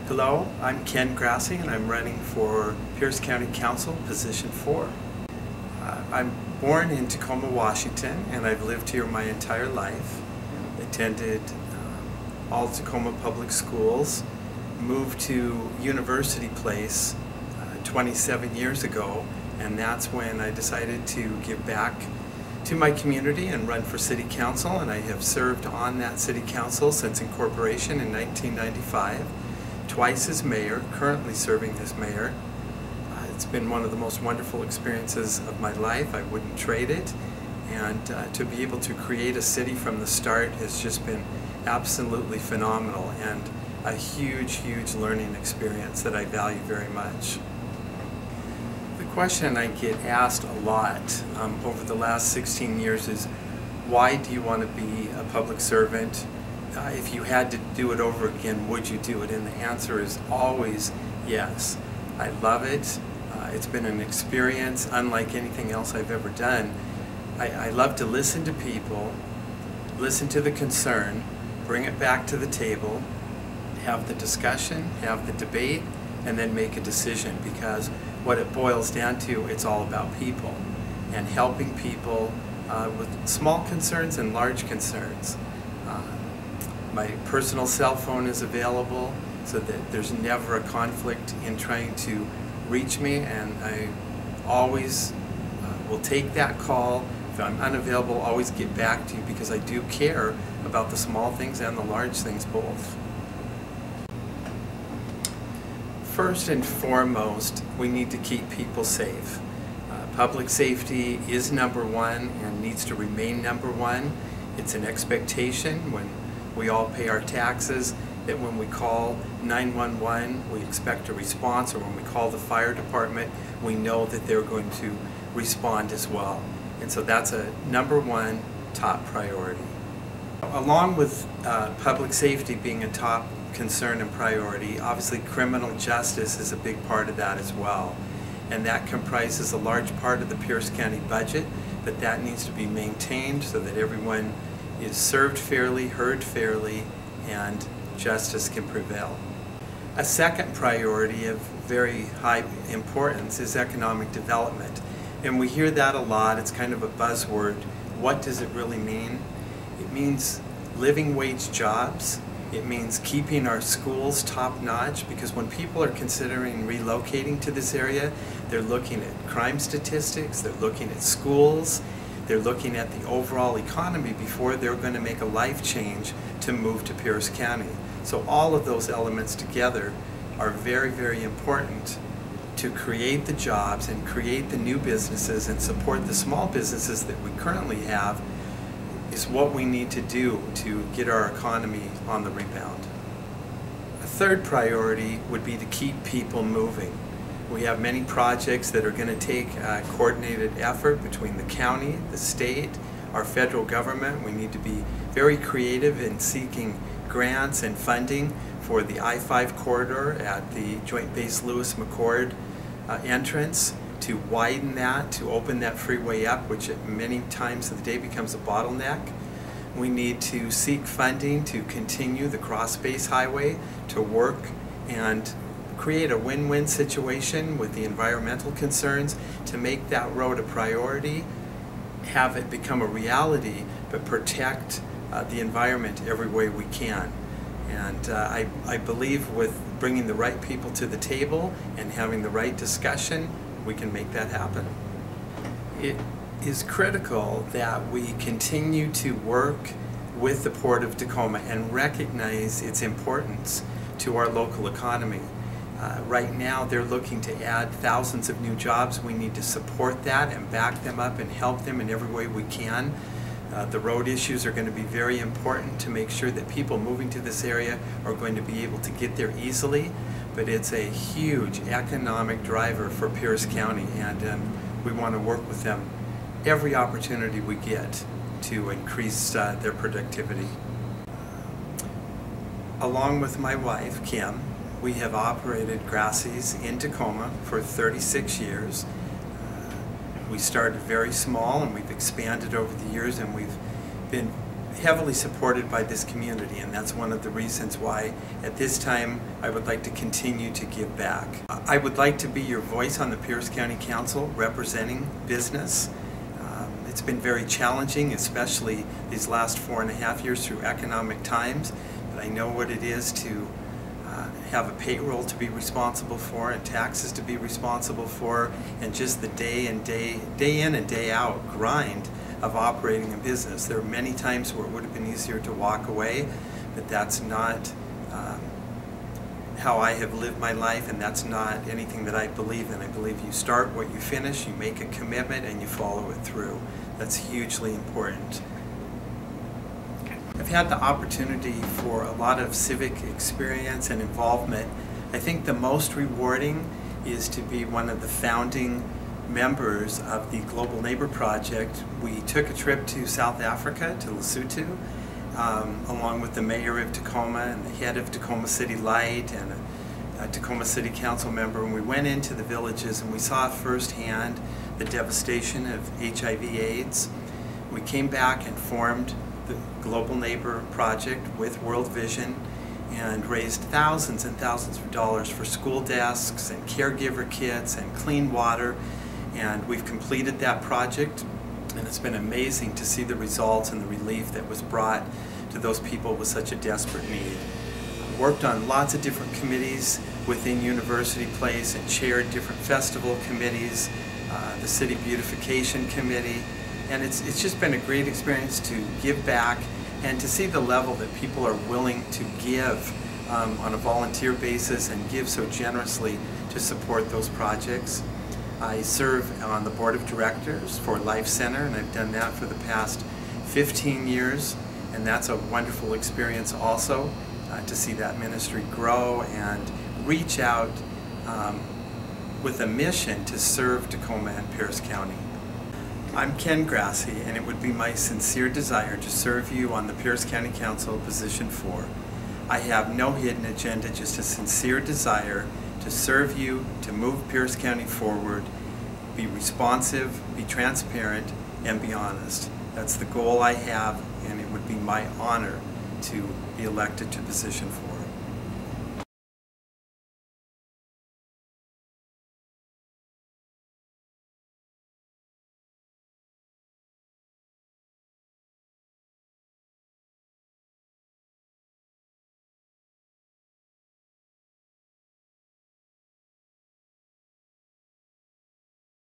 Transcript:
Hello, I'm Ken Grassi and I'm running for Pierce County Council, position 4. I'm born in Tacoma, Washington, and I've lived here my entire life. Attended all Tacoma public schools, moved to University Place 27 years ago, and that's when I decided to give back to my community and run for City Council, and I have served on that City Council since incorporation in 1995. Twice as mayor, currently serving as mayor. It's been one of the most wonderful experiences of my life. I wouldn't trade it. And to be able to create a city from the start has just been absolutely phenomenal and a huge, huge learning experience that I value very much. The question I get asked a lot over the last 16 years is, why do you want to be a public servant? If you had to do it over again, would you do it? And the answer is always yes. I love it. It's been an experience unlike anything else I've ever done. I love to listen to people, listen to the concern, bring it back to the table, have the discussion, have the debate, and then make a decision, because what it boils down to, it's all about people and helping people with small concerns and large concerns. My personal cell phone is available so that there's never a conflict in trying to reach me, and I always will take that call. If I'm unavailable, always get back to you, because I do care about the small things and the large things both. First and foremost, we need to keep people safe. Public safety is number one and needs to remain number one. It's an expectation when we all pay our taxes that when we call 911, we expect a response, or when we call the fire department, we know that they're going to respond as well. And so that's a number one top priority. Along with public safety being a top concern and priority, obviously criminal justice is a big part of that as well. And that comprises a large part of the Pierce County budget, but that needs to be maintained so that everyone is served fairly, heard fairly, and justice can prevail. A second priority of very high importance is economic development. And we hear that a lot. It's kind of a buzzword. What does it really mean? It means living wage jobs. It means keeping our schools top-notch, because when people are considering relocating to this area, they're looking at crime statistics, they're looking at schools, they're looking at the overall economy before they're going to make a life change to move to Pierce County. So all of those elements together are very, very important to create the jobs and create the new businesses and support the small businesses that we currently have, is what we need to do to get our economy on the rebound. A third priority would be to keep people moving. We have many projects that are going to take a coordinated effort between the county, the state, our federal government. We need to be very creative in seeking grants and funding for the I-5 corridor at the Joint Base Lewis-McChord entrance, to widen that, to open that freeway up, which at many times of the day becomes a bottleneck. We need to seek funding to continue the cross-base highway to work and create a win-win situation with the environmental concerns, to make that road a priority, have it become a reality, but protect the environment every way we can. And I believe with bringing the right people to the table and having the right discussion, we can make that happen. It is critical that we continue to work with the Port of Tacoma and recognize its importance to our local economy. Right now they're looking to add thousands of new jobs. We need to support that and back them up and help them in every way we can. The road issues are going to be very important to make sure that people moving to this area are going to be able to get there easily. But it's a huge economic driver for Pierce County, and we want to work with them every opportunity we get to increase their productivity. Along with my wife, Kim, we have operated Grassi's in Tacoma for 36 years. We started very small and we've expanded over the years, and we've been heavily supported by this community, and that's one of the reasons why at this time I would like to continue to give back. I would like to be your voice on the Pierce County Council representing business. It's been very challenging, especially these last 4.5 years through economic times, but I know what it is to have a payroll to be responsible for and taxes to be responsible for, and just the day in and day out grind of operating a business. There are many times where it would have been easier to walk away, but that's not how I have lived my life, and that's not anything that I believe in. I believe you start what you finish, you make a commitment, and you follow it through. That's hugely important. I've had the opportunity for a lot of civic experience and involvement. I think the most rewarding is to be one of the founding members of the Global Neighbor Project. We took a trip to South Africa, to Lesotho, along with the mayor of Tacoma and the head of Tacoma City Light and a Tacoma City Council member, and we went into the villages and we saw firsthand the devastation of HIV/AIDS. We came back and formed the Global Neighbor Project with World Vision and raised thousands and thousands of dollars for school desks and caregiver kits and clean water, and we've completed that project, and it's been amazing to see the results and the relief that was brought to those people with such a desperate need. Worked on lots of different committees within University Place and chaired different festival committees, the City Beautification Committee, and it's just been a great experience to give back and to see the level that people are willing to give on a volunteer basis and give so generously to support those projects. I serve on the board of directors for Life Center, and I've done that for the past 15 years, and that's a wonderful experience also to see that ministry grow and reach out with a mission to serve Tacoma and Pierce County. I'm Ken Grassi, and it would be my sincere desire to serve you on the Pierce County Council Position 4. I have no hidden agenda, just a sincere desire to serve you, to move Pierce County forward, be responsive, be transparent, and be honest. That's the goal I have, and it would be my honor to be elected to Position 4.